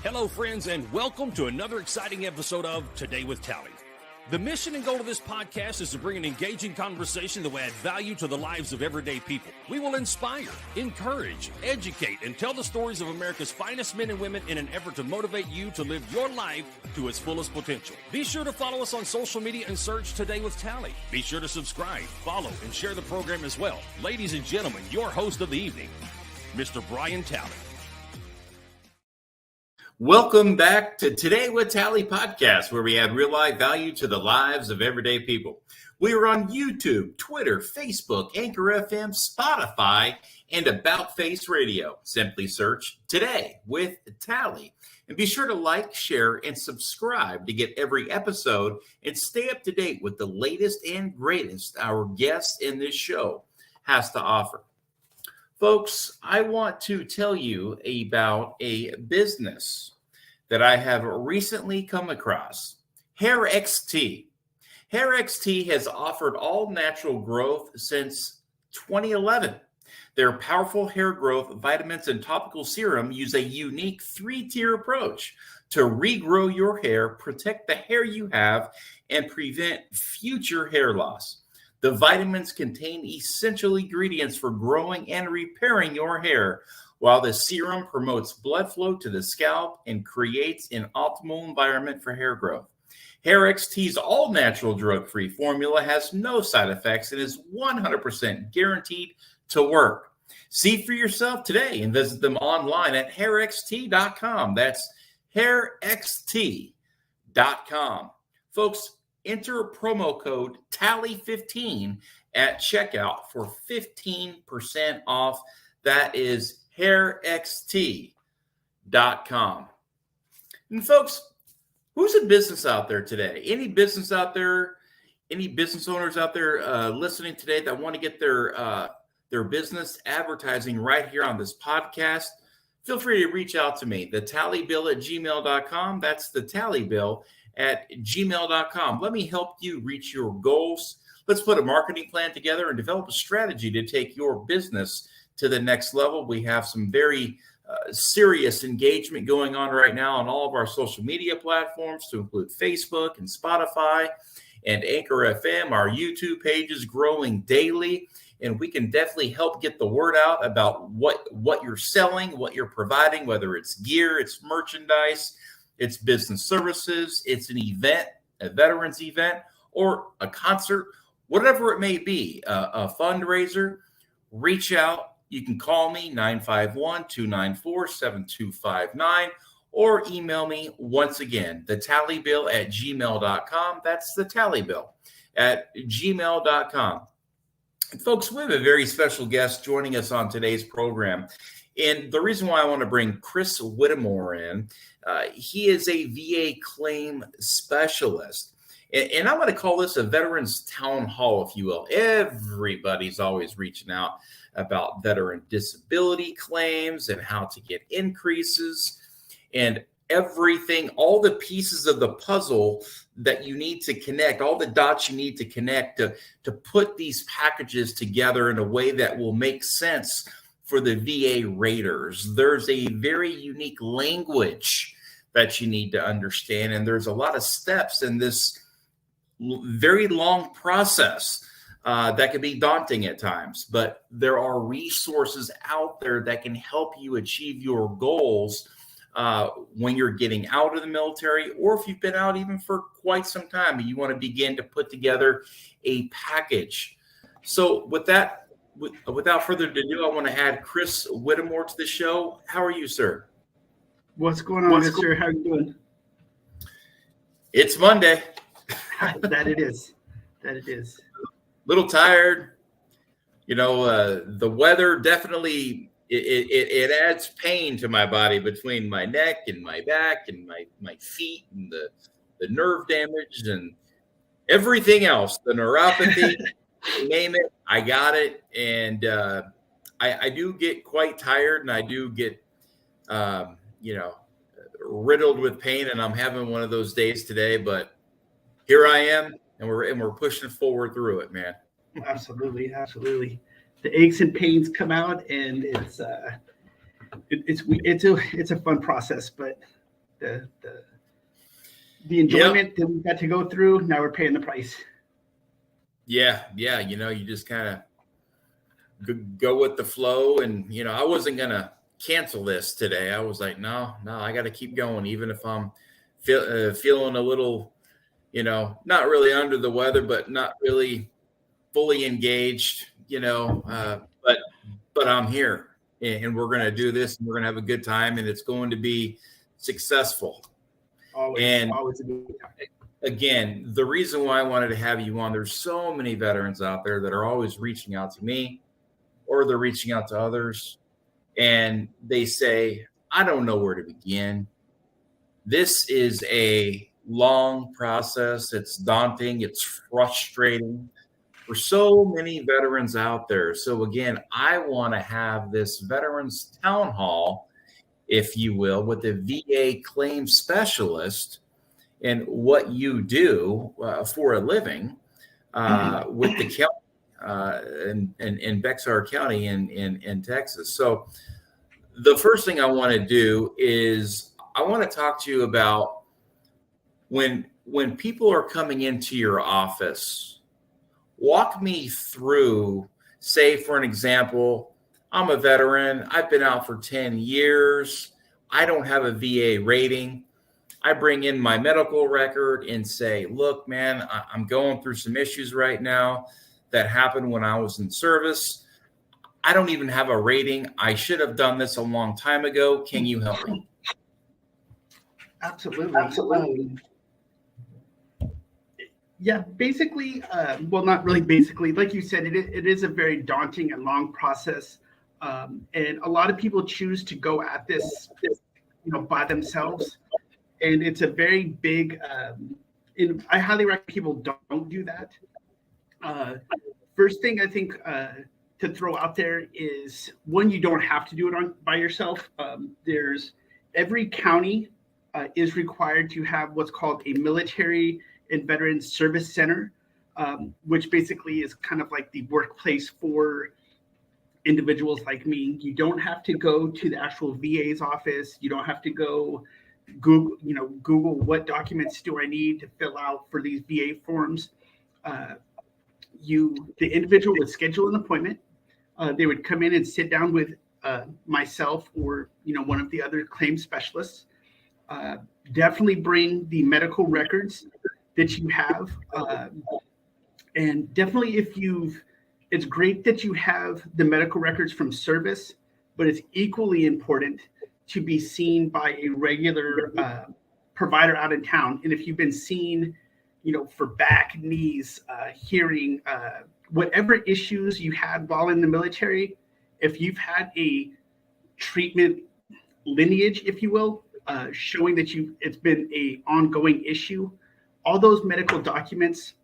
Hello, friends, and welcome to another exciting episode of Today with Tally. The mission and goal of this podcast is to bring an engaging conversation that will add value to the lives of everyday people. We will inspire, encourage, educate, and tell the stories of America's finest men and women in an effort to motivate you to live your life to its fullest potential. Be sure to follow us on social media and search Today with Tally. Be sure to subscribe, follow, and share the program as well. Ladies and gentlemen, your host of the evening, Mr. Brian Tally. Welcome back to Today with Tally podcast, where we add real-life value to the lives of everyday people. We are on YouTube, Twitter, Facebook, Anchor FM, Spotify, and About Face Radio. Simply search Today with Tally. And be sure to like, share, and subscribe to get every episode and stay up to date with the latest and greatest our guests in this show has to offer. Folks, I want to tell you about a business that I have recently come across, Hair XT. Hair XT has offered all natural growth since 2011. Their powerful hair growth vitamins and topical serum use a unique three-tier approach to regrow your hair, protect the hair you have, and prevent future hair loss. The vitamins contain essential ingredients for growing and repairing your hair, while the serum promotes blood flow to the scalp and creates an optimal environment for hair growth. Hair XT's all-natural drug-free formula has no side effects and is 100% guaranteed to work. See for yourself today and visit them online at hairxt.com. That's hairxt.com. Folks, enter promo code TALLY15 at checkout for 15% off. That is hairxt.com. And folks, who's in business out there today? Any business out there, any business owners out there listening today that want to get their business advertising right here on this podcast? Feel free to reach out to me, thetallybill@gmail.com. That's thetallybill@gmail.com. Let me help you reach your goals. Let's put a marketing plan together and develop a strategy to take your business to the next level. We have some very serious engagement going on right now on all of our social media platforms, to include Facebook and Spotify and Anchor FM. Our YouTube page is growing daily, and we can definitely help get the word out about what you're selling, what you're providing, whether it's gear, it's merchandise, it's business services, it's an event, a veterans event, or a concert, whatever it may be, a fundraiser. Reach out. You can call me, 951-294-7259, or email me once again, thetallybill@gmail.com. That's thetallybill@gmail.com. And folks, we have a very special guest joining us on today's program. And the reason why I want to bring Chris Whittemore in, he is a VA claim specialist. And I'm going to call this a veterans town hall, if you will. Everybody's always reaching out about veteran disability claims and how to get increases and everything, all the pieces of the puzzle that you need to connect, all the dots you need to connect to put these packages together in a way that will make sense for the VA raters. There's a very unique language that you need to understand, and there's a lot of steps in this very long process that can be daunting at times, but there are resources out there that can help you achieve your goals when you're getting out of the military, or if you've been out even for quite some time and you want to begin to put together a package. So with that, without further ado, I want to add Chris Whittemore to the show. How are you, sir? What's going on, mister? How are you doing? It's Monday. That it is. Little tired. You know, the weather definitely, it adds pain to my body between my neck and my back and my feet and the nerve damage and everything else, the neuropathy, name it, I got it. And I do get quite tired, and I do get, riddled with pain, and I'm having one of those days today, but here I am, and we're pushing forward through it, man. Absolutely. The aches and pains come out, and it's a fun process, but the enjoyment that we got to go through. Now we're paying the price. Yeah. You just kind of go with the flow. And, I wasn't going to cancel this today. I was like, no, I got to keep going, even if I'm feeling a little, not really under the weather, but not really fully engaged, but I'm here, and we're going to do this, and we're going to have a good time, and it's going to be successful. Always a good time. Again, the reason why I wanted to have you on, there's so many veterans out there that are always reaching out to me, or they're reaching out to others, and they say, I don't know where to begin. This is a long process. It's daunting. It's frustrating for so many veterans out there. So again, I want to have this veterans town hall, if you will, with the VA claims specialist and what you do for a living with the county in Bexar County in Texas. So the first thing I want to do is I want to talk to you about when people are coming into your office. Walk me through, say, for an example, I'm a veteran. I've been out for 10 years. I don't have a VA rating. I bring in my medical record and say, look, man, I'm going through some issues right now that happened when I was in service. I don't even have a rating. I should have done this a long time ago. Can you help me? Absolutely. Yeah, basically, well, not really basically. Like you said, it is a very daunting and long process. And a lot of people choose to go at this by themselves. And it's a very big, I highly recommend people don't do that. First thing I think to throw out there is, one, you don't have to do it by yourself. Every county is required to have what's called a military and Veterans Service Center, which basically is kind of like the workplace for individuals like me. You don't have to go to the actual VA's office. You don't have to go Google what documents do I need to fill out for these VA forms. The individual would schedule an appointment. They would come in and sit down with myself or one of the other claims specialists. Definitely bring the medical records that you have, and definitely it's great that you have the medical records from service, but it's equally important to be seen by a regular provider out in town. And if you've been seen, for back, knees, hearing, whatever issues you had while in the military, if you've had a treatment lineage, if you will, showing that it's been a ongoing issue, all those medical documents,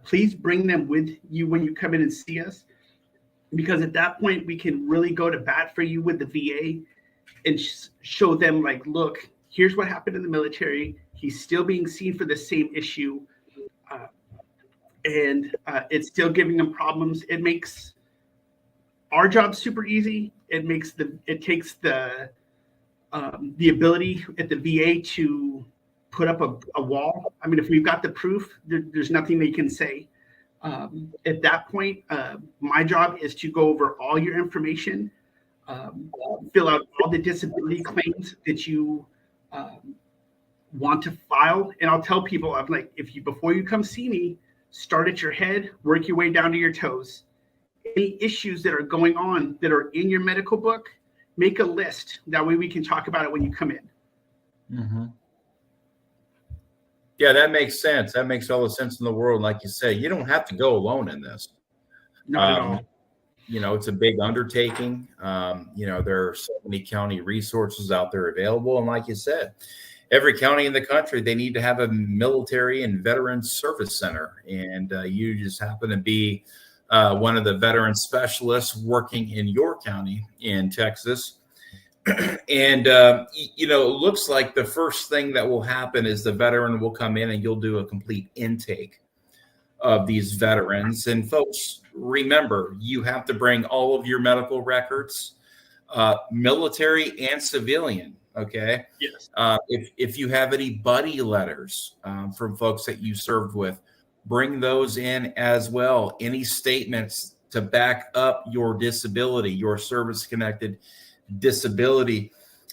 please bring them with you when you come in and see us, because at that point we can really go to bat for you with the VA and show them, like, look, here's what happened in the military. He's still being seen for the same issue, and it's still giving him problems. It makes our job super easy. It takes the ability at the VA to put up a wall. I mean, if we've got the proof, there's nothing they can say. At that point, my job is to go over all your information, fill out all the disability claims that you want to file. And I'll tell people, I'm like, before you come see me, start at your head, work your way down to your toes. Any issues that are going on that are in your medical book, make a list. That way we can talk about it when you come in. Mm-hmm. Yeah, that makes sense. That makes all the sense in the world. Like you say, you don't have to go alone in this. Not at all. It's a big undertaking. There are so many county resources out there available. And like you said, every county in the country, they need to have a military and veterans service center. And you just happen to be one of the veteran specialists working in your county in Texas. And, it looks like the first thing that will happen is the veteran will come in and you'll do a complete intake of these veterans. And folks, remember, you have to bring all of your medical records, military and civilian. Okay. Yes. If you have any buddy letters from folks that you served with, bring those in as well. Any statements to back up your disability, your service-connected disability,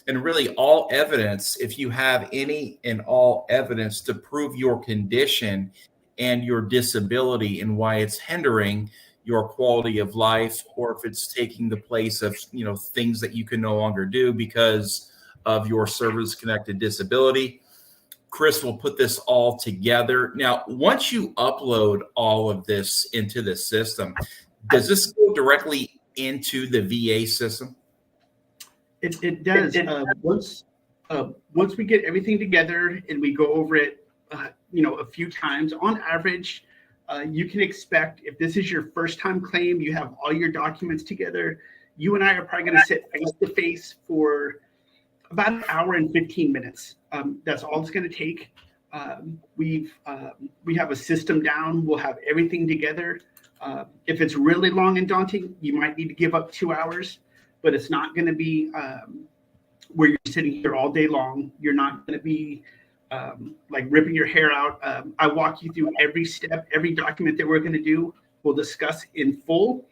and really all evidence, if you have any and all evidence to prove your condition and your disability and why it's hindering your quality of life, or if it's taking the place of, things that you can no longer do because of your service-connected disability. Chris will put this all together. Now, once you upload all of this into the system, does this go directly into the VA system? It does. Once we get everything together and we go over it, a few times, on average, you can expect, if this is your first time claim, you have all your documents together, you and I are probably going to sit face to face for about an hour and 15 minutes. That's all it's going to take. We have a system down. We'll have everything together. If it's really long and daunting, you might need to give up 2 hours, but it's not going to be where you're sitting here all day long. You're not going to be like ripping your hair out. I walk you through every step, every document that we're going to do. We'll discuss in full.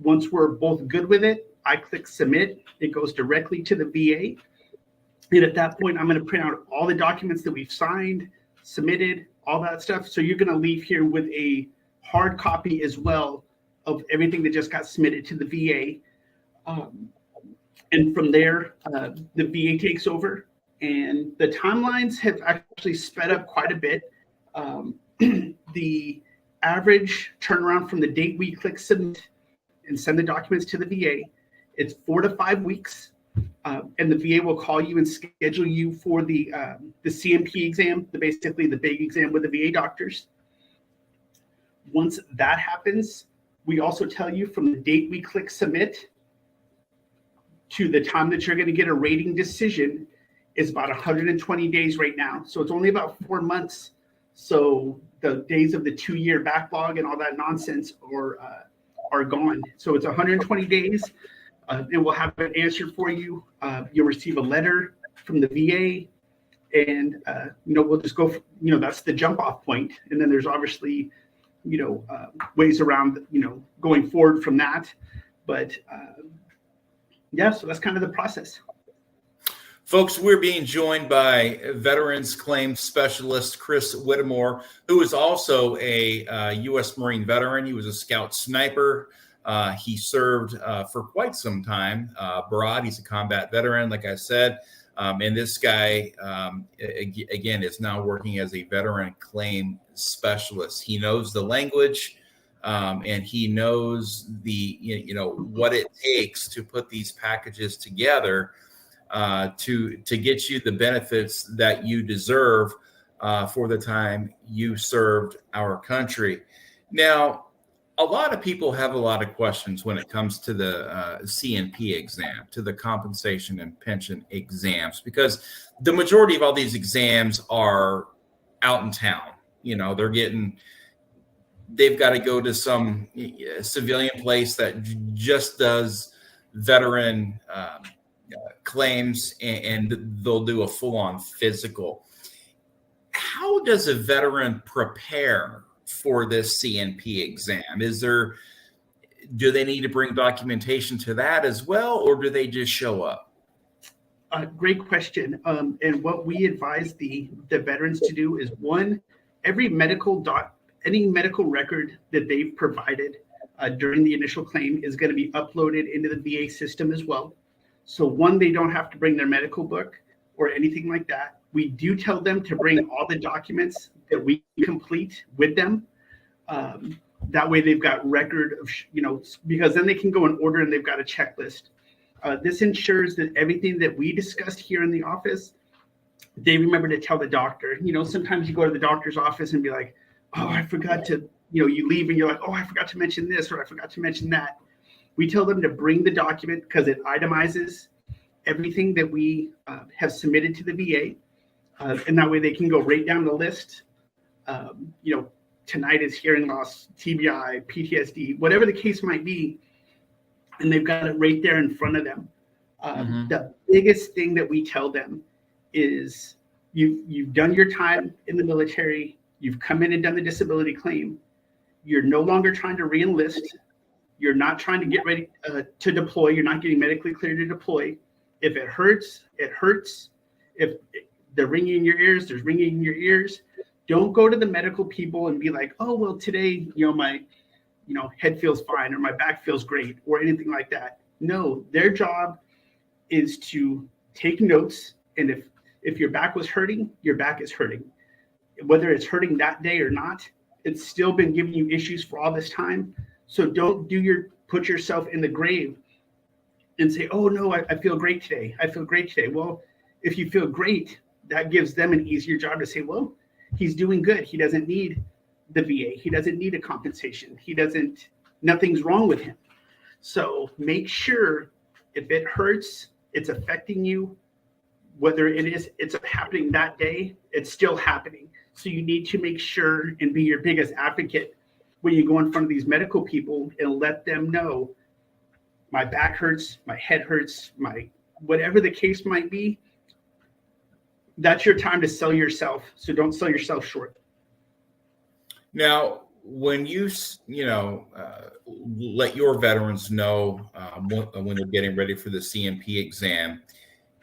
Once we're both good with it, I click submit. It goes directly to the VA. And at that point, I'm going to print out all the documents that we've signed, submitted, all that stuff. So you're going to leave here with a hard copy as well of everything that just got submitted to the VA. And from there, the VA takes over. And the timelines have actually sped up quite a bit. The average turnaround from the date we click submit and send the documents to the VA, it's 4 to 5 weeks. And the VA will call you and schedule you for the C&P exam, basically the big exam with the VA doctors. Once that happens, we also tell you from the date we click submit to the time that you're going to get a rating decision is about 120 days right now. So it's only about 4 months. So the days of the 2-year backlog and all that nonsense are gone. So it's 120 days. And we'll have an answer for you. You'll receive a letter from the VA, and we'll just go. That's the jump off point, and then there's obviously, ways around, going forward from that. But so that's kind of the process. Folks, we're being joined by Veterans Claims Specialist Chris Whittemore, who is also a U.S. Marine veteran. He was a scout sniper. He served for quite some time abroad. He's a combat veteran, like I said. And this guy, again, is now working as a veteran claim specialist. He knows the language, and he knows what it takes to put these packages together to get you the benefits that you deserve for the time you served our country. Now, a lot of people have a lot of questions when it comes to the C&P exam, to the compensation and pension exams, because the majority of all these exams are out in town. They've got to go to some civilian place that just does veteran claims, and they'll do a full-on physical. How does a veteran prepare for this C&P exam? Do they need to bring documentation to that as well, or do they just show up? Great question. And what we advise the veterans to do is, one, any medical record that they've provided during the initial claim is going to be uploaded into the VA system as well. So one, they don't have to bring their medical book or anything like that. We do tell them to bring all the documents that we complete with them. That way they've got record of, because then they can go in order and they've got a checklist. This ensures that everything that we discussed here in the office, they remember to tell the doctor. Sometimes you go to the doctor's office and be like, oh, I forgot to, you leave and you're like, oh, I forgot to mention this, or I forgot to mention that. We tell them to bring the document because it itemizes everything that we have submitted to the VA. And that way they can go right down the list. Tinnitus, hearing loss, TBI, PTSD, whatever the case might be. And they've got it right there in front of them. The biggest thing that we tell them is you've done your time in the military, you've come in and done the disability claim, you're no longer trying to re-enlist, you're not trying to get ready to deploy, you're not getting medically cleared to deploy. If it hurts, it hurts. If they're ringing in your ears, there's ringing in your ears. Don't go to the medical people and be like, oh, well, today, my head feels fine or my back feels great or anything like that. No, their job is to take notes. And if your back was hurting, your back is hurting. Whether it's hurting that day or not, it's still been giving you issues for all this time. So don't put yourself in the grave and say, oh no, I feel great today. I feel great today. Well, if you feel great, that gives them an easier job to say, well, he's doing good. He doesn't need the VA. He doesn't need a compensation. Nothing's wrong with him. So make sure if it hurts, it's affecting you, whether it's happening that day, it's still happening. So you need to make sure and be your biggest advocate when you go in front of these medical people and let them know my back hurts, my head hurts, whatever the case might be. That's your time to sell yourself. So don't sell yourself short. Now, when you let your veterans know when they're getting ready for the C&P exam,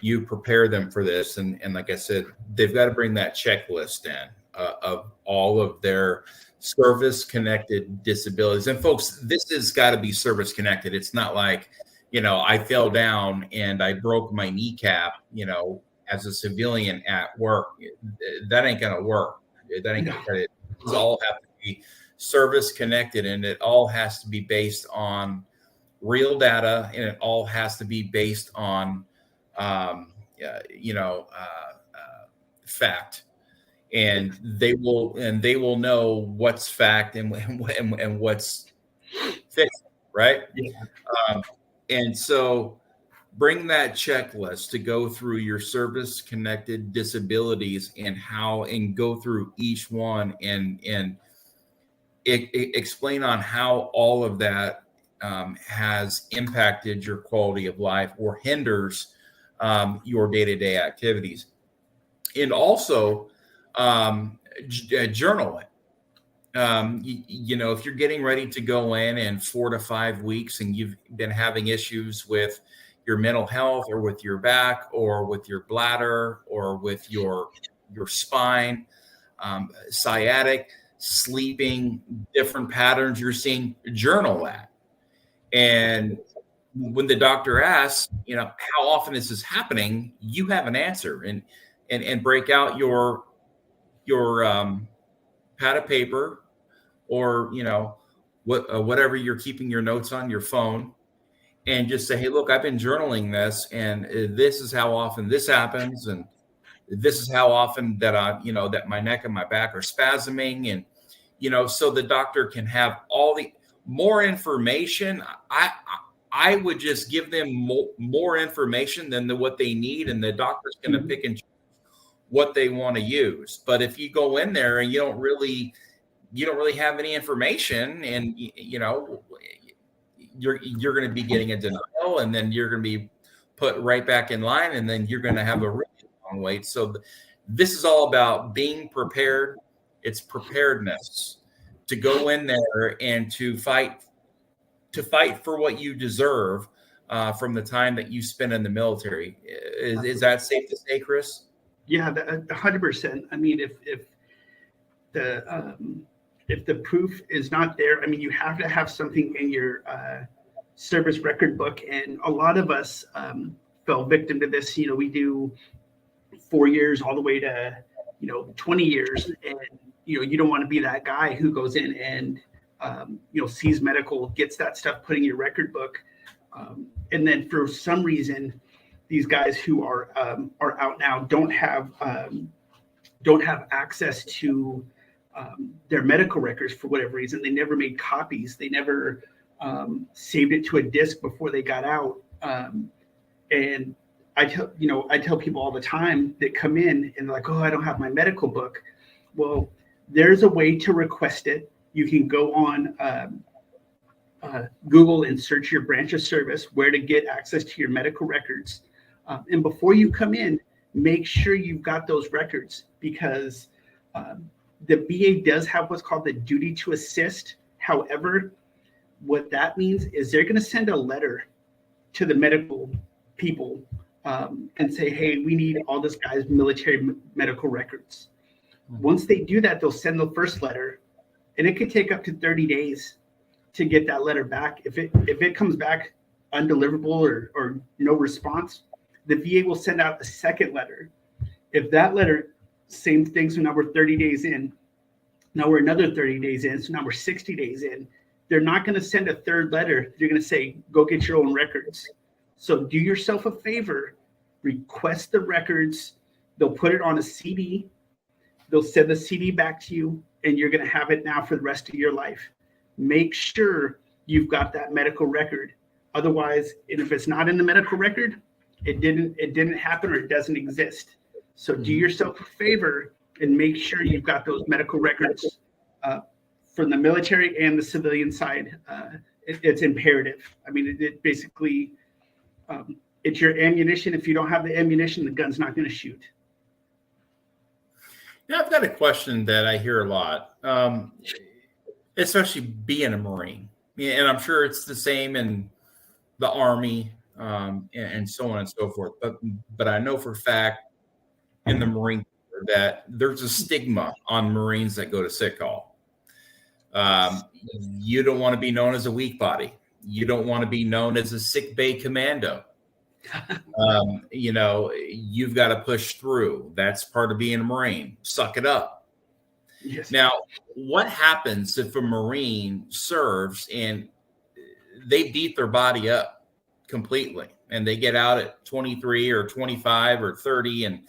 you prepare them for this. And like I said, they've got to bring that checklist in of all of their service-connected disabilities. And folks, this has got to be service-connected. It's not like, I fell down and I broke my kneecap, as a civilian at work. That ain't going to work. That ain't going to cut it. These all have to be service-connected, and it all has to be based on real data, and it all has to be based on, fact. And they will know what's fact and what's fiction, right? Yeah. And so bring that checklist to go through your service-connected disabilities and go through each one and explain on how all of that has impacted your quality of life or hinders your day-to-day activities. And also journal it. If you're getting ready to go in 4 to 5 weeks and you've been having issues with your mental health or with your back or with your bladder or with your spine, sciatic, sleeping, different patterns you're seeing, journal that. And when the doctor asks, how often is this happening, you have an answer and break out your pad of paper or, whatever you're keeping your notes on your phone, and just say, hey, look, I've been journaling this, and this is how often this happens. And this is how often that that my neck and my back are spasming. And, so the doctor can have all the more information. I would just give them more information than what they need. And the doctor's going to pick and choose what they want to use. But if you go in there and you don't really have any information, and you're going to be getting a denial, and then you're going to be put right back in line, and then you're going to have a really long wait. So this is all about being prepared. It's preparedness to go in there and to fight for what you deserve from the time that you spend in the military. Is that safe to say, Chris? Yeah, 100%. I mean, if the proof is not there, I mean, you have to have something in your service record book. And a lot of us fell victim to this. We do 4 years all the way to 20 years, and you don't want to be that guy who goes in and sees medical, gets that stuff put in your record book, and then for some reason these guys who are out now don't have access to their medical records for whatever reason. They never made copies. They never saved it to a disk before they got out. And I tell people all the time that come in and they're like, oh, I don't have my medical book. Well, there's a way to request it. You can go on Google and search your branch of service where to get access to your medical records. And before you come in, make sure you've got those records, because the VA does have what's called the duty to assist. However, what that means is they're going to send a letter to the medical people and say, hey, we need all this guy's military medical records. Once they do that, they'll send the first letter, and it could take up to 30 days to get that letter back. If it comes back undeliverable or no response, the VA will send out a second letter. If that letter, same thing, so now we're 30 days in, now we're another 30 days in, so now we're 60 days in. They're not going to send a third letter. They're going to say, go get your own records. So do yourself a favor, request the records. They'll put it on a CD. They'll send the CD back to you, and you're going to have it now for the rest of your life. Make sure you've got that medical record. Otherwise, and if it's not in the medical record, it didn't happen or it doesn't exist. So do yourself a favor and make sure you've got those medical records from the military and the civilian side. It's imperative. I mean, it basically, it's your ammunition. If you don't have the ammunition, the gun's not going to shoot. Now, I've got a question that I hear a lot, especially being a Marine. And I'm sure it's the same in the Army and so on and so forth. But I know for a fact in the Marine Corps that there's a stigma on Marines that go to sick call. You don't want to be known as a weak body. You don't want to be known as a sick bay commando. You've got to push through. That's part of being a Marine. Suck it up. Yes. Now, what happens if a Marine serves and they beat their body up completely and they get out at 23 or 25 or 30 and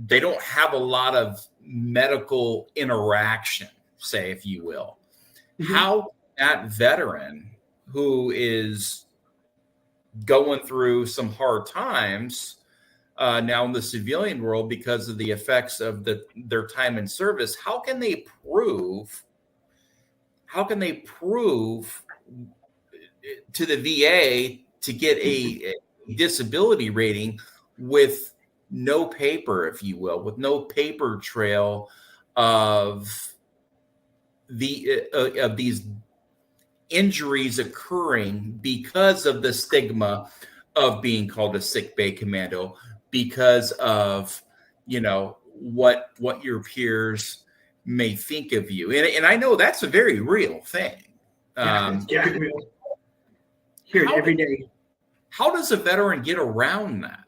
they don't have a lot of medical interaction, say, if you will? Mm-hmm. How that veteran who is going through some hard times now in the civilian world because of the effects of their time in service, how can they prove to the VA to get a disability rating with no paper, if you will, with no paper trail of these injuries occurring because of the stigma of being called a sick bay commando, because of what your peers may think of you, and I know that's a very real thing. Real. Hear it every day. How does a veteran get around that?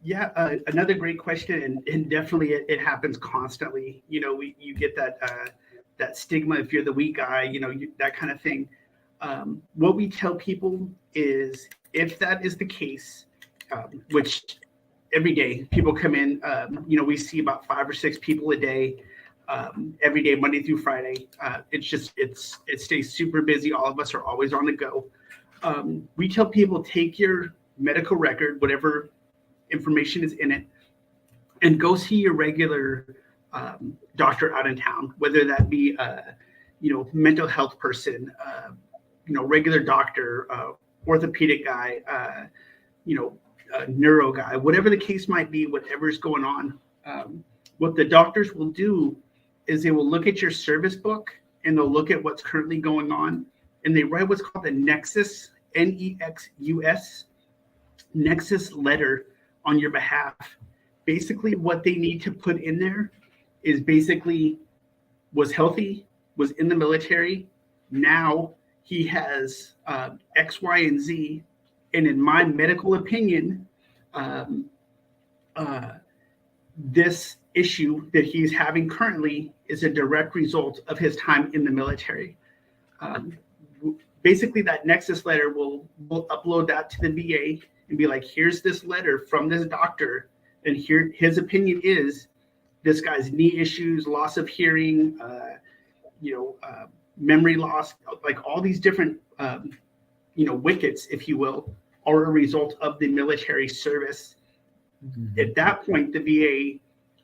Yeah, another great question, and definitely it happens constantly. You get that stigma if you're the weak guy, that kind of thing. What we tell people is, if that is the case, which every day people come in, we see about 5 or 6 people a day, every day, Monday through Friday. It stays super busy. All of us are always on the go. We tell people, take your medical record, whatever information is in it, and go see your regular doctor out in town, whether that be mental health person, regular doctor, orthopedic guy, neuro guy, whatever the case might be, whatever's going on. What the doctors will do is they will look at your service book and they'll look at what's currently going on, and they write what's called a nexus, NEXUS, nexus letter on your behalf. Basically, what they need to put in there is basically was healthy, was in the military. Now he has X, Y, and Z. And in my medical opinion, this issue that he's having currently is a direct result of his time in the military. Basically, that nexus letter will upload that to the VA and be like, here's this letter from this doctor, and here his opinion is this guy's knee issues, loss of hearing, memory loss, like all these different, wickets, if you will, are a result of the military service. Mm-hmm. At that point, the VA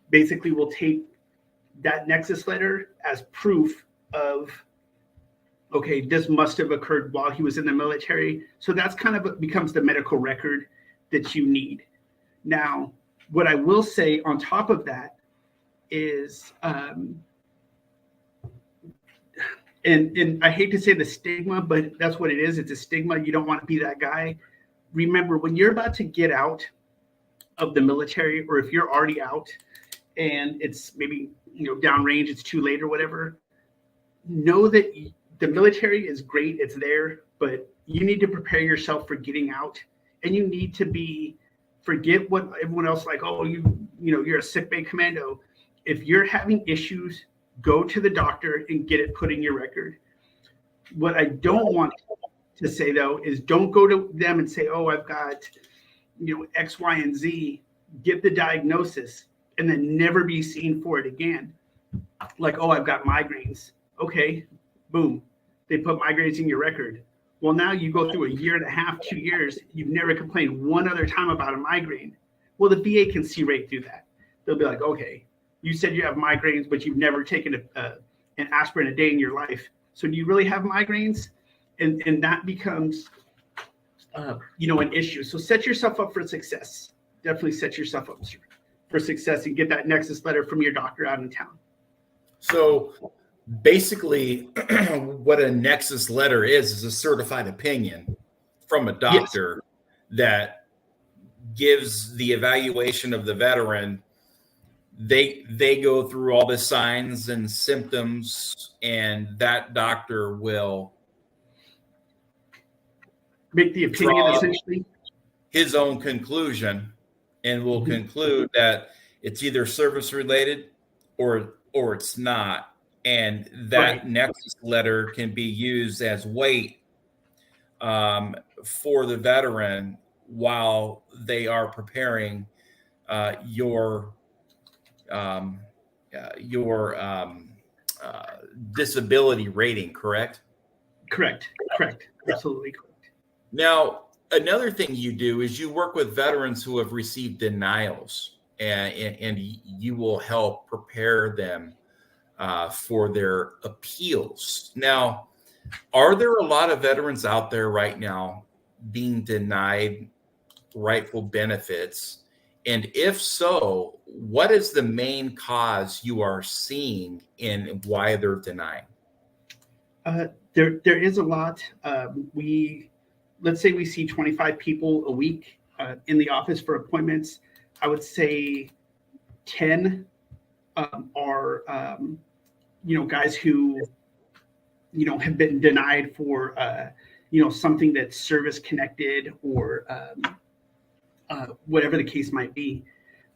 basically will take that nexus letter as proof of okay, this must have occurred while he was in the military. So that's kind of becomes the medical record that you need. Now, what I will say on top of that is, and I hate to say the stigma, but that's what it is. It's a stigma. You don't want to be that guy. Remember, when you're about to get out of the military, or if you're already out and it's maybe, downrange, it's too late or whatever, know that the military is great. It's there, but you need to prepare yourself for getting out, and you need to forget what everyone else like, oh, you're a sick bay commando. If you're having issues, go to the doctor and get it put in your record. What I don't want to say, though, is don't go to them and say, oh, I've got, X, Y, and Z, get the diagnosis, and then never be seen for it again. Like, oh, I've got migraines. Okay, boom. They put migraines in your record. Well, now you go through a year and a half, 2 years, you've never complained one other time about a migraine. Well, the VA can see right through that. They'll be like, okay, you said you have migraines, but you've never taken an aspirin a day in your life. So do you really have migraines? And that becomes, an issue. So set yourself up for success. Definitely set yourself up for success and get that nexus letter from your doctor out in town. So basically, what a nexus letter is a certified opinion from a doctor that gives the evaluation of the veteran. They go through all the signs and symptoms, and that doctor will make the opinion essentially his own conclusion, and will conclude that it's either service related or it's not. And that nexus letter can be used as weight for the veteran while they are preparing your disability rating, correct? Correct. Absolutely correct. Now, another thing you do is you work with veterans who have received denials, and you will help prepare them for their appeals. Now, are there a lot of veterans out there right now being denied rightful benefits? And if so, what is the main cause you are seeing in why they're denying? There is a lot. Let's say we see 25 people a week in the office for appointments. I would say 10 are guys who have been denied for something that's service connected or whatever the case might be.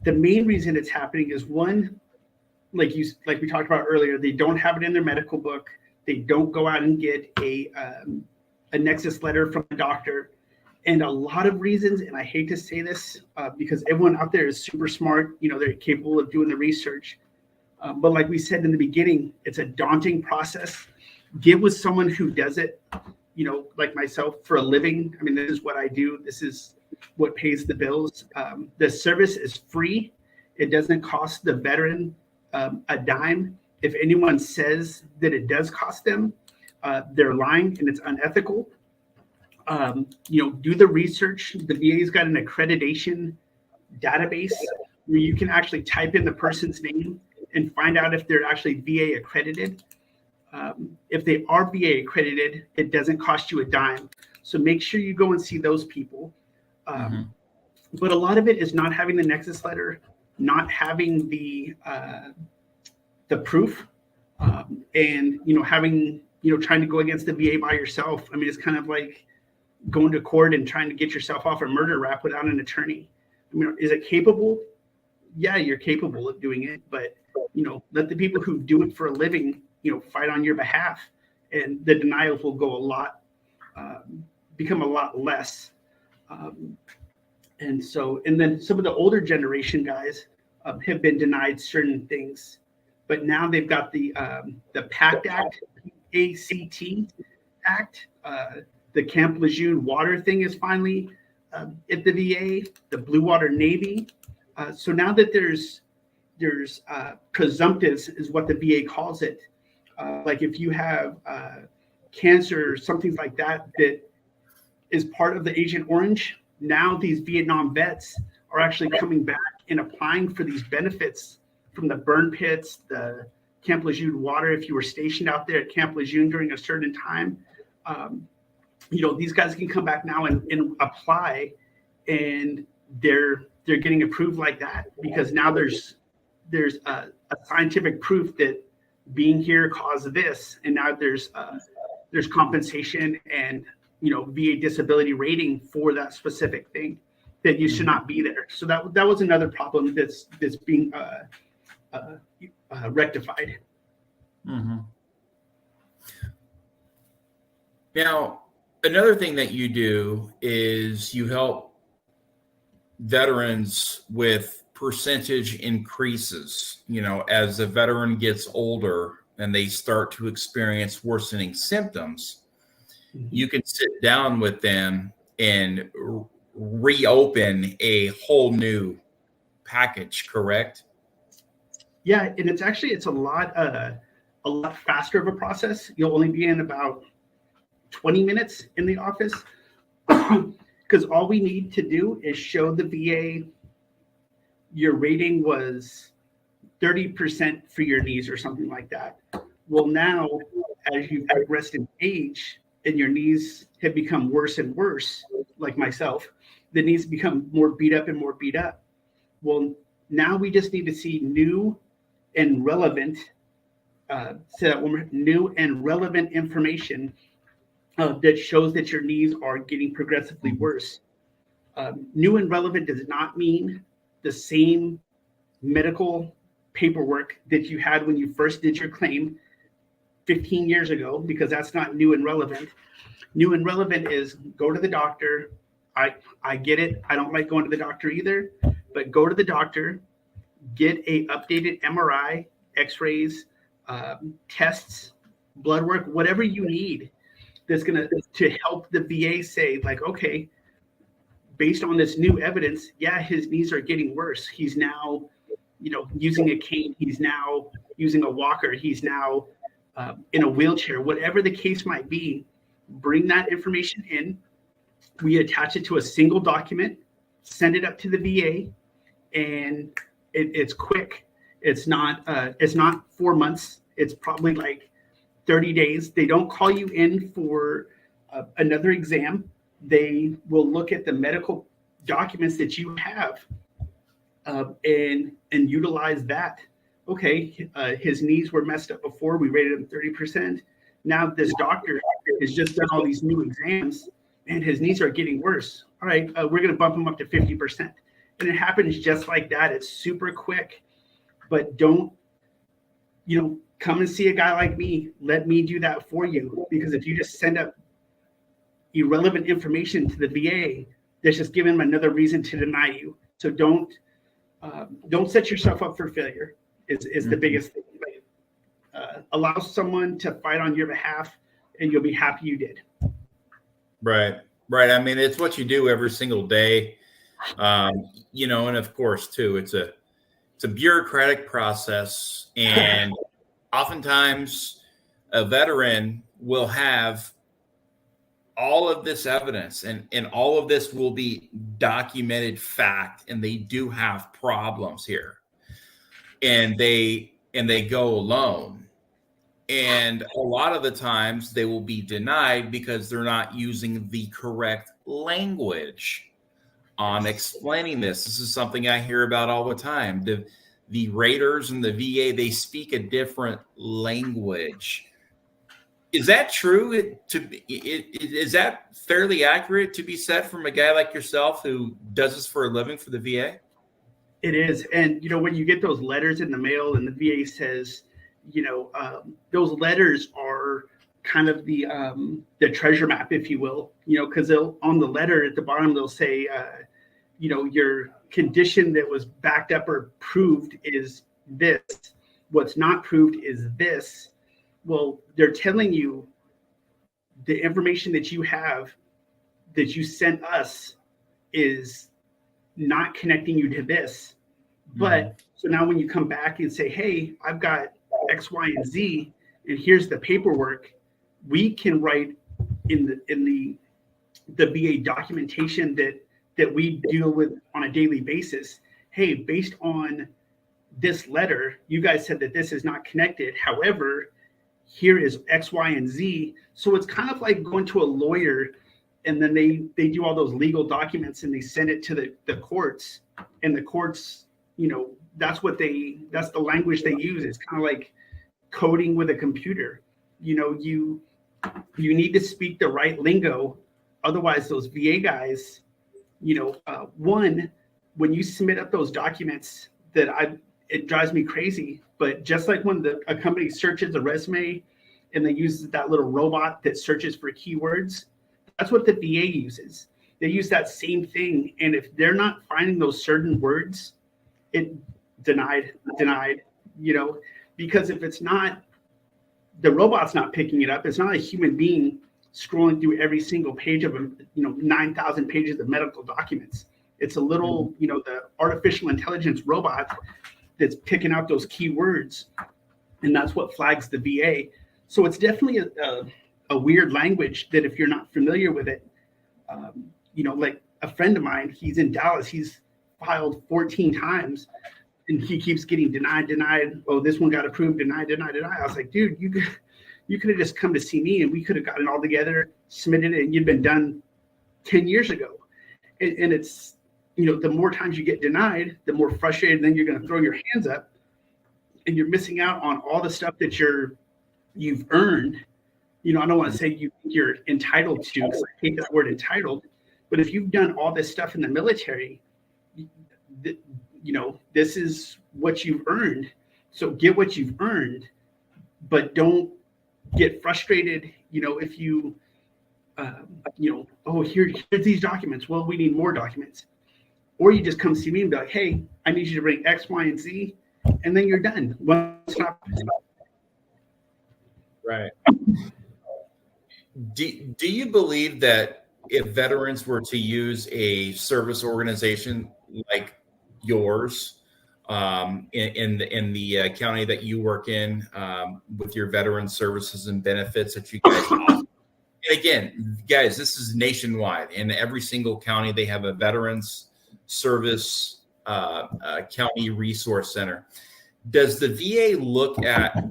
The main reason it's happening is one, like we talked about earlier, they don't have it in their medical book. They don't go out and get a nexus letter from a doctor. And a lot of reasons, and I hate to say this because everyone out there is super smart, they're capable of doing the research. But like we said in the beginning, it's a daunting process. Get with someone who does it, like myself, for a living. I mean, this is what I do. This is what pays the bills. The service is free. It doesn't cost the veteran a dime. If anyone says that it does cost them, they're lying and it's unethical. Do the research. The VA's got an accreditation database where you can actually type in the person's name and find out if they're actually VA accredited. If they are VA accredited, it doesn't cost you a dime. So make sure you go and see those people. But a lot of it is not having the nexus letter, not having the proof, and having trying to go against the VA by yourself. I mean, it's kind of like going to court and trying to get yourself off a murder rap without an attorney. I mean, is it capable? Yeah, you're capable of doing it, but let the people who do it for a living, fight on your behalf, and the denials will go become a lot less. And then some of the older generation guys have been denied certain things, but now they've got the PACT Act, ACT Act. The Camp Lejeune water thing is finally at the VA, the Blue Water Navy. So now that there's presumptives is what the VA calls it. Like if you have cancer, something like that, that is part of the Agent Orange. Now these Vietnam vets are actually coming back and applying for these benefits from the burn pits, the Camp Lejeune water. If you were stationed out there at Camp Lejeune during a certain time, these guys can come back now and apply, and they're getting approved like that, because now there's a scientific proof that being here caused this, and now there's compensation and VA disability rating for that specific thing that used to not be there. So that was another problem that's being rectified. Mm-hmm. Now, another thing that you do is you help veterans with percentage increases. As a veteran gets older and they start to experience worsening symptoms, you can sit down with them and reopen a whole new package, correct? Yeah, and it's a lot faster of a process. You'll only be in about 20 minutes in the office, because all we need to do is show the VA your rating was 30% for your knees or something like that. Well, now as you've progressed in age and your knees have become worse and worse, like myself, the knees become more beat up and more beat up. Well, now we just need to see new and relevant, new and relevant information that shows that your knees are getting progressively worse. New and relevant does not mean the same medical paperwork that you had when you first did your claim 15 years ago, because that's not new and relevant. New and relevant is go to the doctor. I get it. I don't like going to the doctor either, but go to the doctor, get a updated MRI, x-rays, tests, blood work, whatever you need that's going to help the VA say, like, okay, based on this new evidence, yeah, his knees are getting worse. He's now, using a cane. He's now using a walker. He's now in a wheelchair. Whatever the case might be, bring that information in. We attach it to a single document, send it up to the VA, and it's quick. It's not 4 months. It's probably like 30 days. They don't call you in for another exam. They will look at the medical documents that you have and utilize that. Okay, his knees were messed up before. We rated him 30%. Now this doctor has just done all these new exams, and his knees are getting worse. All right, we're going to bump him up to 50%. And it happens just like that. It's super quick. But don't, come and see a guy like me. Let me do that for you. Because if you just send up irrelevant information to the VA, that's just giving them another reason to deny you. So don't set yourself up for failure is the biggest thing. Allow someone to fight on your behalf, and you'll be happy you did. Right. I mean, it's what you do every single day. And of course too, it's a bureaucratic process, and oftentimes a veteran will have all of this evidence, and all of this will be documented fact, and they do have problems here, and they go alone. And a lot of the times they will be denied because they're not using the correct language on explaining this. This is something I hear about all the time. The raters and the VA, they speak a different language. Is that true? Is that fairly accurate to be said from a guy like yourself who does this for a living for the VA? It is. And, when you get those letters in the mail and the VA says, those letters are kind of the treasure map, if you will, because on the letter at the bottom, they'll say, your condition that was backed up or proved is this. What's not proved is this. Well, they're telling you the information that you have that you sent us is not connecting you to this. But so now when you come back and say, hey, I've got X, Y, and Z, and here's the paperwork, we can write in the VA documentation that we deal with on a daily basis. Hey, based on this letter, you guys said that this is not connected. However, here is X, Y, and Z. So it's kind of like going to a lawyer, and then they do all those legal documents and they send it to the courts, and the courts, that's the language they use. It's kind of like coding with a computer. You need to speak the right lingo. Otherwise, those VA guys, one, when you submit up those documents, it drives me crazy. But just like when a company searches a resume and they use that little robot that searches for keywords, that's what the VA uses. They use that same thing. And if they're not finding those certain words, it denied, because if it's not, the robot's not picking it up. It's not a human being scrolling through every single page of 9,000 pages of medical documents. It's a little, the artificial intelligence robot that's picking out those keywords, and that's what flags the VA. So it's definitely a weird language that if you're not familiar with it, like a friend of mine, he's in Dallas, he's filed 14 times and he keeps getting denied. Oh, this one got approved, denied. I was like, dude, you could have just come to see me and we could have gotten all together, submitted it, and you'd been done 10 years ago. And it's, the more times you get denied, the more frustrated then you're going to throw your hands up, and you're missing out on all the stuff that you've earned. I don't want to say you're entitled to, because I hate that word entitled, but if you've done all this stuff in the military, this is what you've earned. So get what you've earned, but don't get frustrated. If you, here's these documents. Well, we need more documents. Or you just come see me and be like, hey, I need you to bring X, Y, and Z, and then you're done. Right. Do you believe that if veterans were to use a service organization like yours in the county that you work in, with your veteran services and benefits that you guys offer? And again, guys, this is nationwide. In every single county, they have a veterans service county resource center. Does the VA look at,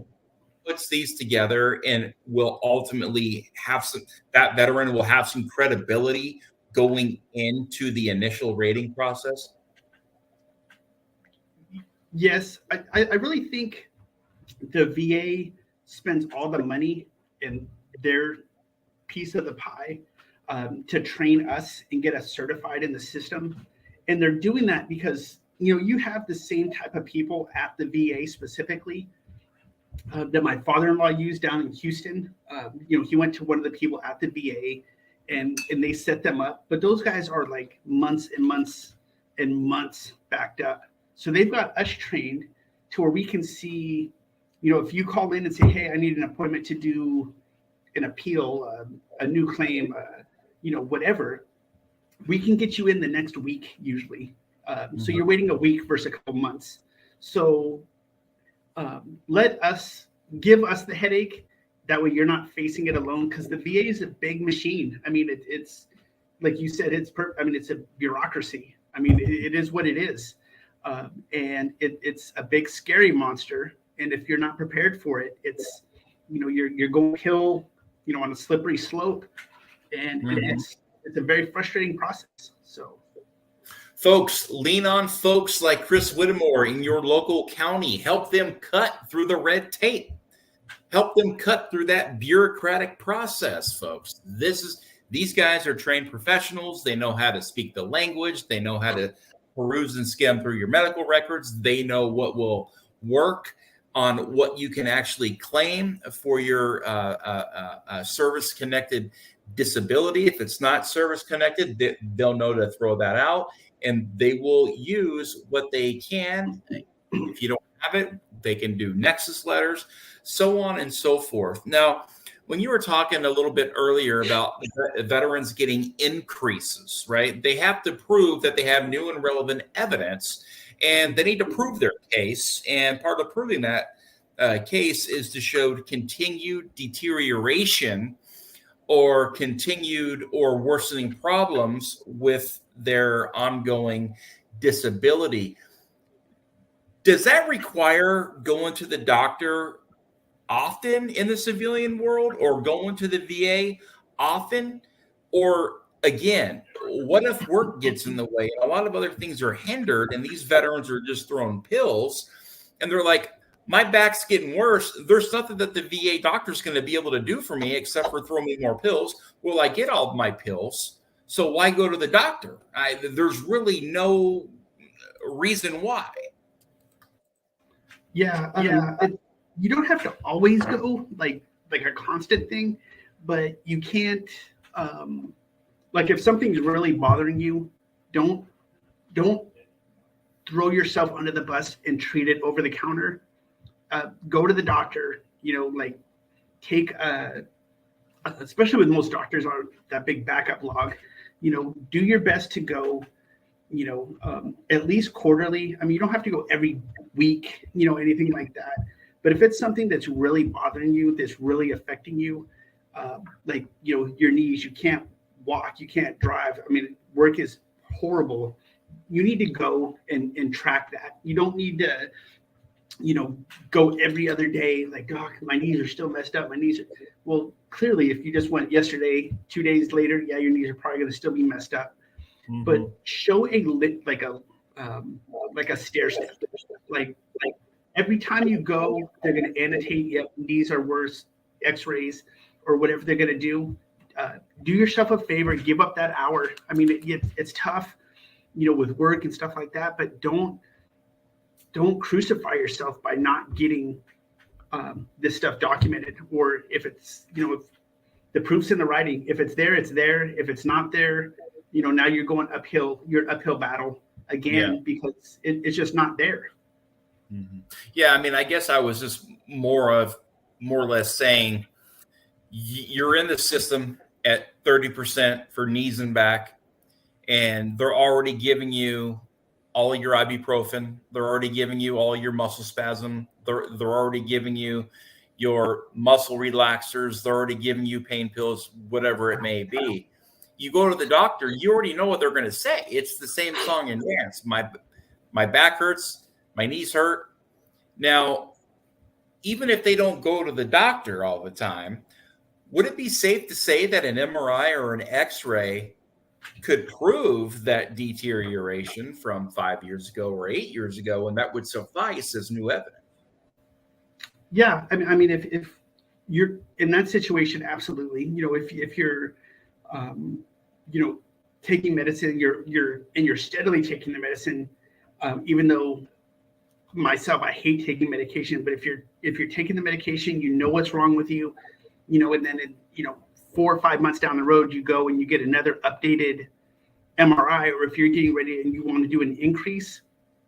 puts these together, and will ultimately have that veteran will have some credibility going into the initial rating process? Yes, I really think the VA spends all the money in their piece of the pie to train us and get us certified in the system. And they're doing that because, you have the same type of people at the VA specifically that my father-in-law used down in Houston. He went to one of the people at the VA and they set them up. But those guys are like months and months and months backed up. So they've got us trained to where we can see, if you call in and say, hey, I need an appointment to do an appeal, a new claim, whatever, we can get you in the next week usually. So you're waiting a week versus a couple months. So give us the headache. That way you're not facing it alone, because the VA is a big machine. I mean, it's like you said, it's a bureaucracy. I mean, it is what it is. And it's a big scary monster. And if you're not prepared for it, it's, you're going to kill, on a slippery slope. And it's a very frustrating process. So, folks, lean on folks like Chris Whittemore in your local county. Help them cut through the red tape. Help them cut through that bureaucratic process, folks. These guys are trained professionals. They know how to speak the language. They know how to peruse and skim through your medical records. They know what will work on what you can actually claim for your service-connected disability. If it's not service-connected, they'll know to throw that out, and they will use what they can. If you don't have it, they can do nexus letters, so on and so forth. Now, when you were talking a little bit earlier about veterans getting increases, right? They have to prove that they have new and relevant evidence, and they need to prove their case. And part of proving that case is to show continued deterioration or continued or worsening problems with their ongoing disability. Does that require going to the doctor often in the civilian world, or going to the VA often? Or again, what if work gets in the way and a lot of other things are hindered and these veterans are just throwing pills and they're like, my back's getting worse. There's nothing that the VA doctor's going to be able to do for me except for throw me more pills. Well, I get all of my pills, so why go to the doctor? There's really no reason why. Yeah, you don't have to always go like a constant thing, but you can't. Like if something's really bothering you, don't throw yourself under the bus and treat it over the counter. Go to the doctor. Like take especially with most doctors on that big backup log. Do your best to go. At least quarterly. I mean, you don't have to go every week, anything like that. But if it's something that's really bothering you, that's really affecting you, like, your knees, you can't walk, you can't drive. I mean, work is horrible. You need to go and track that. You don't need to, go every other day, like, oh, my knees are still messed up. Well, clearly, if you just went yesterday, 2 days later, yeah, your knees are probably going to still be messed up. Mm-hmm. But show like a stair step. Like every time you go, they're going to annotate, yep, knees are worse, x-rays, or whatever they're going to do. Do yourself a favor, give up that hour. I mean, it's tough, with work and stuff like that, but don't crucify yourself by not getting this stuff documented. Or if it's, if the proof's in the writing, if it's there, it's there. If it's not there, now you're going uphill. You're an uphill battle again, because it's just not there. Mm-hmm. Yeah, I mean, I guess I was just more or less saying you're in the system at 30% for knees and back, and they're already giving you all of your ibuprofen. They're already giving you all your muscle spasm. They're already giving you your muscle relaxers. They're already giving you pain pills, whatever it may be. You go to the doctor, you already know what they're going to say. It's the same song and dance. My back hurts, my knees hurt. Now, even if they don't go to the doctor all the time, would it be safe to say that an MRI or an X-ray could prove that deterioration from 5 years ago or 8 years ago, and that would suffice as new evidence? Yeah, I mean, if you're in that situation, absolutely. If you're taking medicine, you're steadily taking the medicine, even though myself, I hate taking medication, but if you're taking the medication, what's wrong with you, and then 4 or 5 months down the road, you go and you get another updated MRI, or if you're getting ready and you want to do an increase.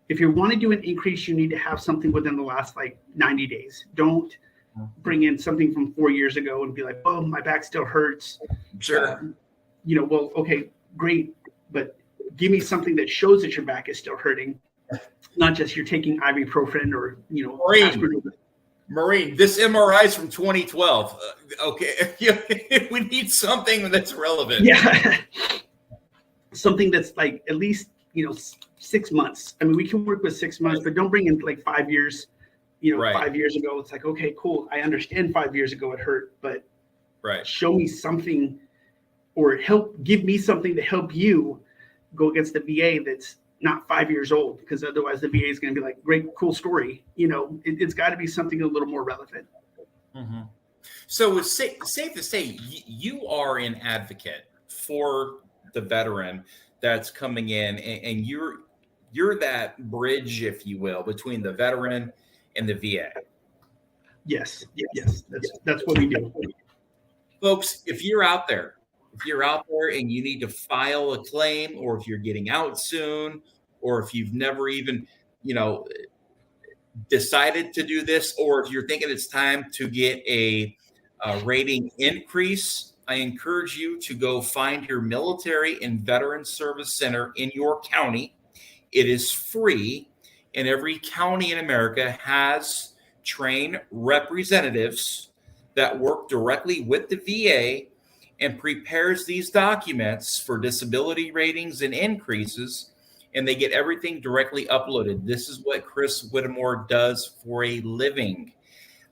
If you want to do an increase, you need to have something within the last 90 days. Don't bring in something from 4 years ago and be like, oh, my back still hurts. Sure. Well, okay, great. But give me something that shows that your back is still hurting, not just you're taking ibuprofen or, Maureen, this MRI is from 2012. Okay. We need something that's relevant. Yeah. Something that's at least, 6 months. I mean, we can work with 6 months, but don't bring in 5 years, right. 5 years ago. It's okay, cool. I understand 5 years ago it hurt, but right. Show me something, or give me something to help you go against the VA that's not 5 years old, because otherwise the VA is going to be like, great, cool story. It's got to be something a little more relevant. Mm-hmm. So it's safe to say you are an advocate for the veteran that's coming in, and you're that bridge, if you will, between the veteran and the VA. Yes. That's what we do. Folks, if you're out there and you need to file a claim, or if you're getting out soon, or if you've never even, decided to do this, or if you're thinking it's time to get a rating increase, I encourage you to go find your military and veteran service center in your county. It is free, and every county in America has train representatives that work directly with the VA and prepares these documents for disability ratings and increases, and they get everything directly uploaded. This is what Chris Whittemore does for a living.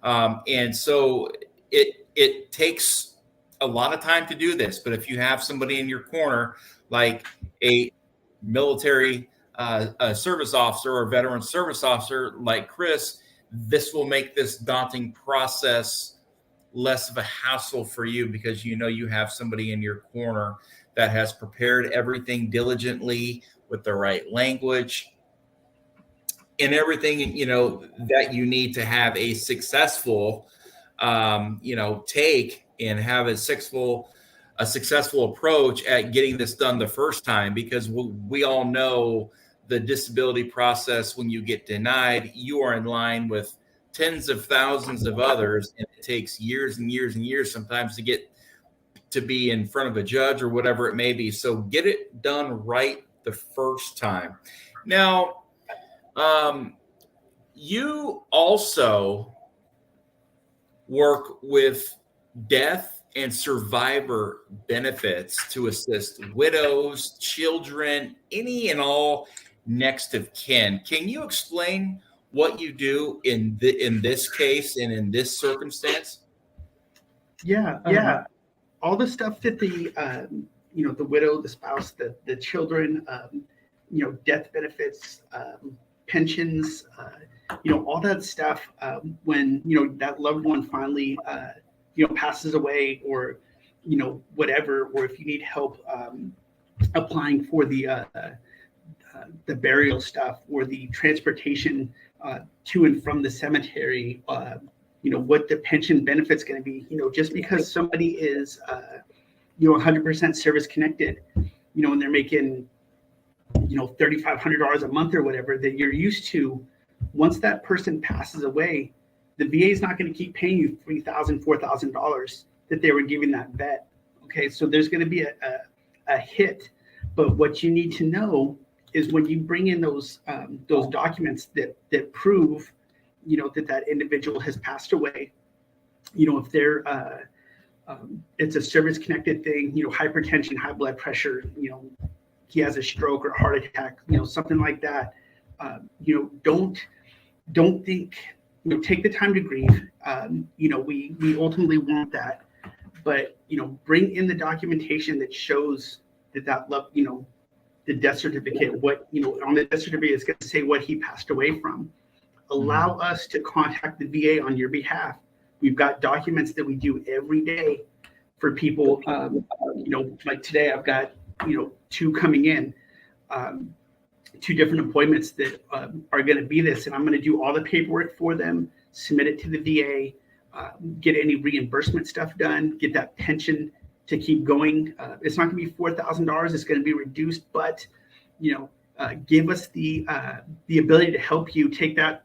And so it takes a lot of time to do this, but if you have somebody in your corner, like a military a service officer or veteran service officer like Chris, this will make this daunting process less of a hassle for you, because you know you have somebody in your corner that has prepared everything diligently with the right language and everything, that you need to have a successful, take and have a successful approach at getting this done the first time, because we all know the disability process. When you get denied, you are in line with tens of thousands of others, and it takes years and years and years sometimes to get to be in front of a judge or whatever it may be. So get it done right the first time. Now, you also work with death and survivor benefits to assist widows, children, any and all next of kin. Can you explain what you do in this case and in this circumstance? Yeah. All the stuff that the the widow, the spouse, the children, death benefits, pensions, all that stuff. When that loved one finally passes away, or whatever, or if you need help applying for the burial stuff or the transportation to and from the cemetery, what the pension benefit's going to be. Just because somebody is 100% service connected, and they're making $3,500 a month or whatever that you're used to, once that person passes away, the VA is not going to keep paying you $3,000, $4,000 that they were giving that vet. Okay, so there's going to be a hit. But what you need to know is when you bring in those documents that prove that individual has passed away, if they're it's a service connected thing, hypertension, high blood pressure, he has a stroke or a heart attack, something like that. Don't think, take the time to grieve. We ultimately want that, but bring in the documentation that shows that love, the death certificate, what on the death certificate is going to say what he passed away from. Allow us to contact the VA on your behalf. We've got documents that we do every day for people. Like today, I've got 2 coming in, 2 different appointments that are going to be this, and I'm going to do all the paperwork for them, submit it to the VA, get any reimbursement stuff done, get that pension to keep going. It's not going to be $4,000; it's going to be reduced, but give us the ability to help you take that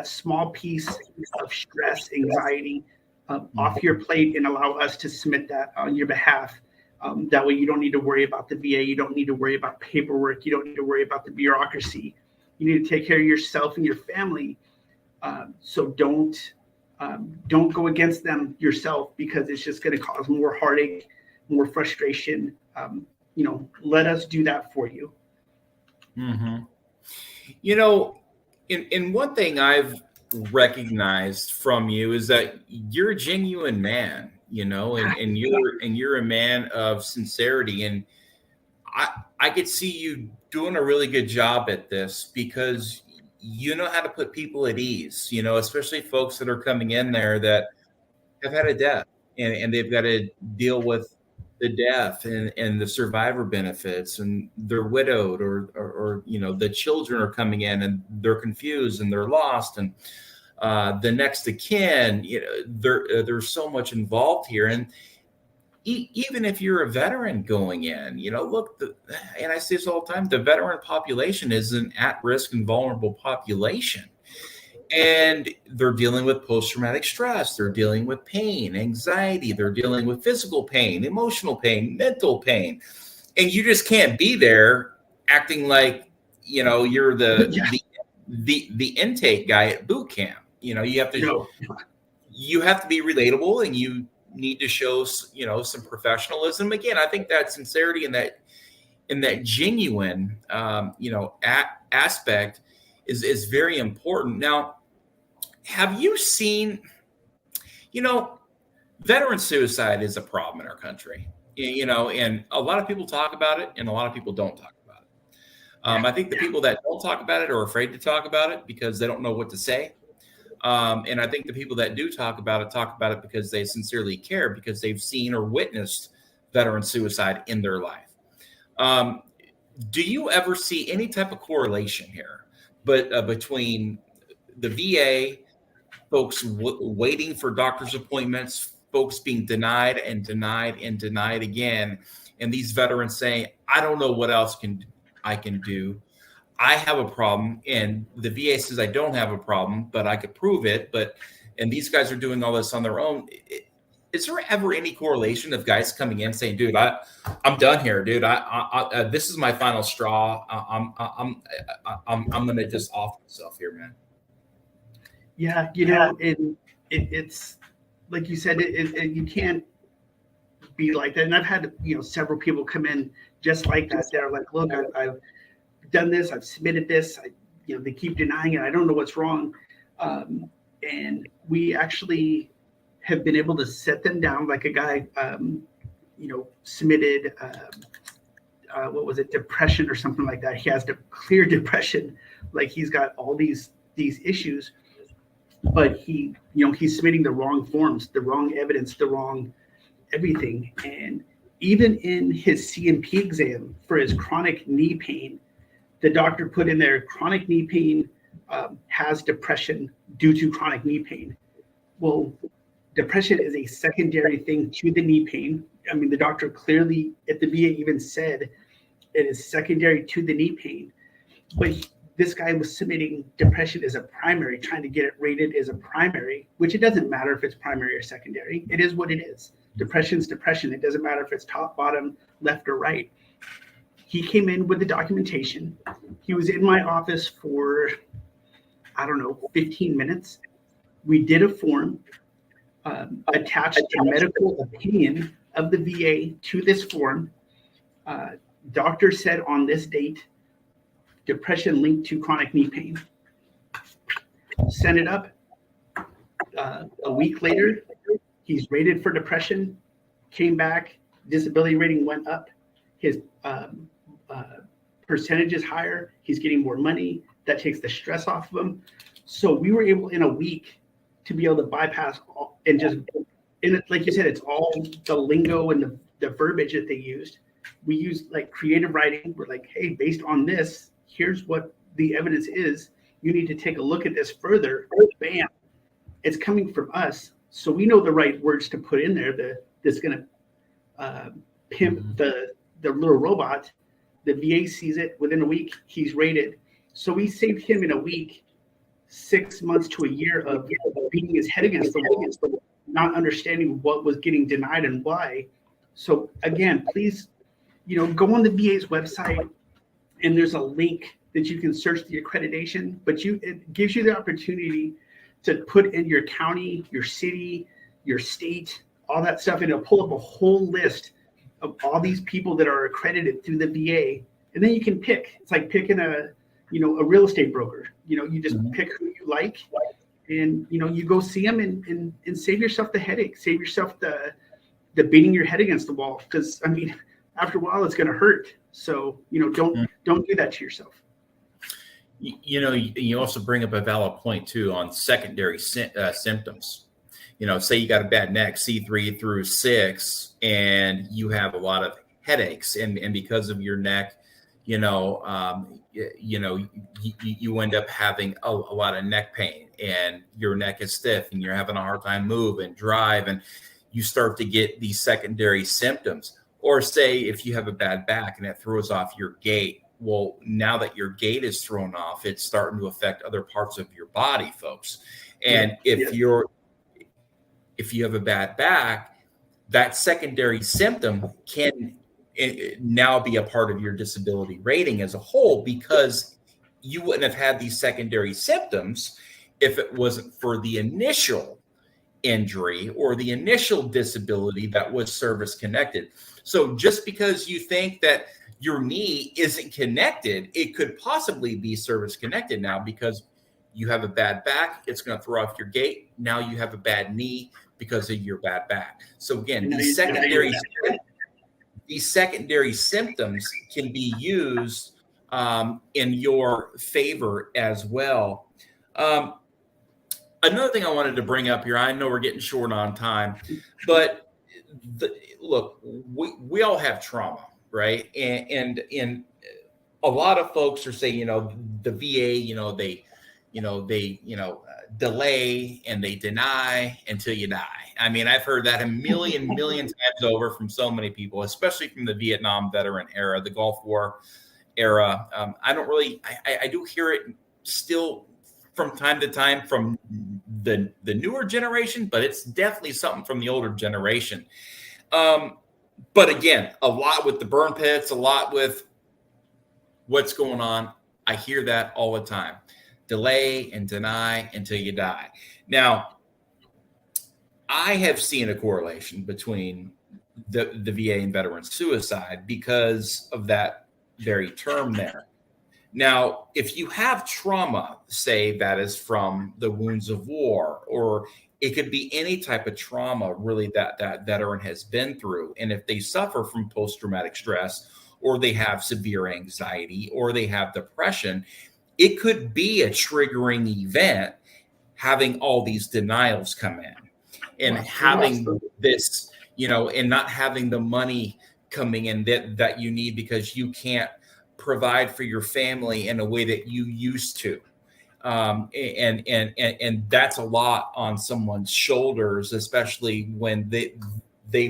small piece of stress, anxiety off your plate, and allow us to submit that on your behalf. That way you don't need to worry about the VA. You don't need to worry about paperwork. You don't need to worry about the bureaucracy. You need to take care of yourself and your family. So don't go against them yourself, because it's just going to cause more heartache, more frustration. Let us do that for you. Mm-hmm. In one thing I've recognized from you is that you're a genuine man, and you're a man of sincerity. And I could see you doing a really good job at this, because you know how to put people at ease, especially folks that are coming in there that have had a death, and they've got to deal with the death and the survivor benefits, and they're widowed, or the children are coming in and they're confused and they're lost, and the next of kin, there's so much involved here. And even if you're a veteran going in, look, and I say this all the time, the veteran population is an at-risk and vulnerable population. And they're dealing with post-traumatic stress. They're dealing with pain, anxiety. They're dealing with physical pain, emotional pain, mental pain. And you just can't be there acting like, you're the intake guy at boot camp. You have to No. you have to be relatable, and you need to show some professionalism. Again, I think that sincerity and that genuine aspect is very important. Now, have you seen, veteran suicide is a problem in our country, and a lot of people talk about it and a lot of people don't talk about it. I think the people that don't talk about it are afraid to talk about it because they don't know what to say. And I think the people that do talk about it because they sincerely care, because they've seen or witnessed veteran suicide in their life. Do you ever see any type of correlation here, between the VA, folks waiting for doctor's appointments, folks being denied and denied and denied again, and these veterans saying, I don't know what else I can do. I have a problem, and the VA says I don't have a problem, but I could prove it. And these guys are doing all this on their own. Is there ever any correlation of guys coming in saying, "Dude, I'm done here, dude. This is my final straw. I'm gonna just off myself here, man." Yeah, it's like you said, you can't be like that. And I've had several people come in just like that. They're like, "Look, I've done this. I've submitted this. They keep denying it. I don't know what's wrong." And we actually have been able to set them down. Like a guy, submitted, what was it, depression or something like that. He has clear depression. Like he's got all these issues, but he's submitting the wrong forms, the wrong evidence, the wrong everything. And even in his C&P exam for his chronic knee pain, the doctor put in there chronic knee pain, has depression due to chronic knee pain. Well, depression is a secondary thing to the knee pain. I mean, the doctor clearly at the VA even said it is secondary to the knee pain. But this guy was submitting depression as a primary, trying to get it rated as a primary, which it doesn't matter if it's primary or secondary. It is what it is. Depression's depression. It doesn't matter if it's top, bottom, left, or right. He came in with the documentation. He was in my office for, 15 minutes. We did a form, attached a medical opinion of the VA to this form. Doctor said on this date, depression linked to chronic knee pain. Sent it up. A week later, he's rated for depression, came back, disability rating went up. His percentage is higher. He's getting more money. That takes the stress off of him. So we were able in a week to be able to bypass and just, like you said, it's all the lingo and the verbiage that they used. We used like creative writing. We're like, hey, based on this, here's what the evidence is. You need to take a look at this further. Bam. It's coming from us. So we know the right words to put in there that's going to pimp the little robot. The VA sees it within a week. He's rated. So we saved him in a week 6 months to a year of beating his head against the wall, not understanding what was getting denied and why. So again, please, go on the VA's website, and there's a link that you can search the accreditation, but it gives you the opportunity to put in your county, your city, your state, all that stuff, and it'll pull up a whole list of all these people that are accredited through the VA. And then you can pick. It's like picking a real estate broker. You just pick who you like, and you go see them and save yourself the headache, save yourself the beating your head against the wall. Because after a while, it's going to hurt. So don't do that to yourself. You also bring up a valid point too on secondary symptoms. Say you got a bad neck, C3 through 6, and you have a lot of headaches, and because of your neck, you end up having a lot of neck pain, and your neck is stiff, and you're having a hard time move and drive, and you start to get these secondary symptoms. Or say if you have a bad back and it throws off your gait. Well, now that your gait is thrown off, it's starting to affect other parts of your body, folks. And if you have a bad back, that secondary symptom can now be a part of your disability rating as a whole, because you wouldn't have had these secondary symptoms if it wasn't for the initial injury or the initial disability that was service connected. So just because you think that your knee isn't connected, it could possibly be service connected now because you have a bad back. It's going to throw off your gait. Now you have a bad knee because of your bad back. So again, these secondary symptoms can be used in your favor as well. Another thing I wanted to bring up here, I know we're getting short on time, but look, we all have trauma, right? And a lot of folks are saying, the VA, they delay and they deny until you die. I mean, I've heard that a million times over from so many people, especially from the Vietnam veteran era, the Gulf War era. I do hear it still from time to time from the newer generation, but it's definitely something from the older generation. But again, a lot with the burn pits, a lot with what's going on. I hear that all the time. Delay and deny until you die. Now, I have seen a correlation between the VA and veteran suicide because of that very term there. Now, if you have trauma, say that is from the wounds of war, or it could be any type of trauma really that veteran has been through. And if they suffer from post-traumatic stress, or they have severe anxiety, or they have depression, it could be a triggering event having all these denials come in and having this, and not having the money coming in that you need because you can't provide for your family in a way that you used to. And that's a lot on someone's shoulders, especially when they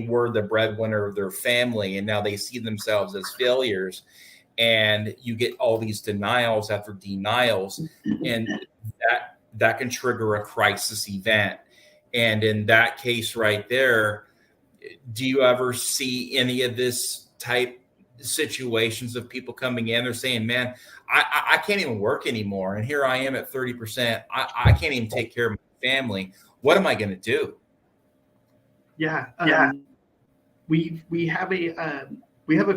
were the breadwinner of their family and now they see themselves as failures, and you get all these denials after denials, and that can trigger a crisis event. And in that case right there, do you ever see any of this type situations of people coming in? They're saying, man, I can't even work anymore. And here I am at 30%. I can't even take care of my family. What am I going to do? Yeah. We have a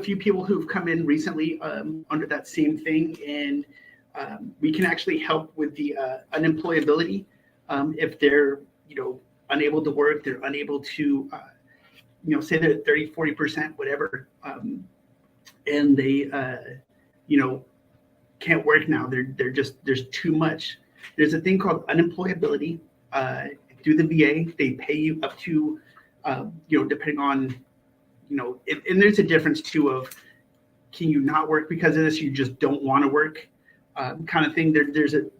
few people who've come in recently under that same thing, and we can actually help with the unemployability. If they're, unable to work, they're unable to, say they're 30, 40%, whatever. And they, can't work now. They're just, there's too much. There's a thing called unemployability through the VA. They pay you up to, depending on, and there's a difference too of, can you not work because of this? You just don't want to work kind of thing. There's a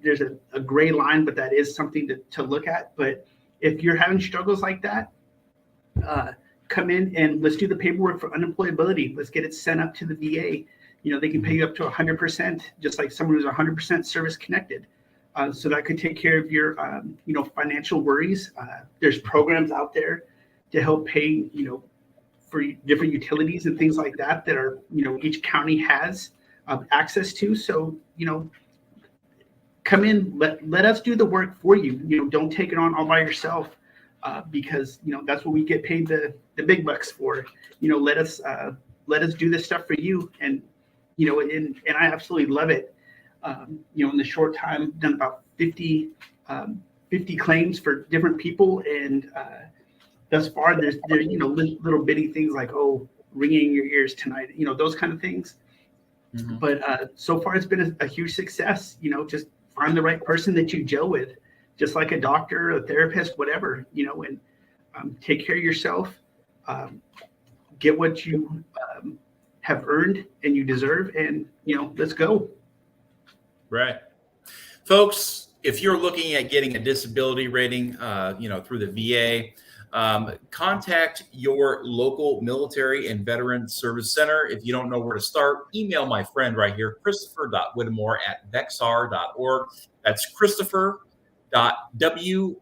gray line, but that is something to look at. But if you're having struggles like that, come in and let's do the paperwork for unemployability. Let's get it sent up to the VA. They can pay you up to 100%, just like someone who's 100% service connected. So that could take care of your, financial worries. There's programs out there to help pay, for different utilities and things like that are, each county has access to. So, come in, let us do the work for you. Don't take it on all by yourself. Because that's what we get paid the big bucks for. Let us do this stuff for you, and and I absolutely love it. In the short time, done about 50 claims for different people, and thus far there's little bitty things like ringing in your ears tonight, those kind of things. Mm-hmm. But so far it's been a huge success. Just find the right person that you gel with. Just like a doctor, a therapist, whatever, and take care of yourself, get what you have earned and you deserve, and, let's go. Right. Folks, if you're looking at getting a disability rating, through the VA, contact your local military and veteran service center. If you don't know where to start, email my friend right here, Christopher.Whittemore@vexar.org. That's Christopher. WHITTEMORE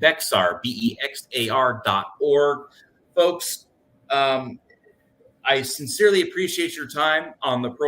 @Bexar.org. Folks, I sincerely appreciate your time on the program.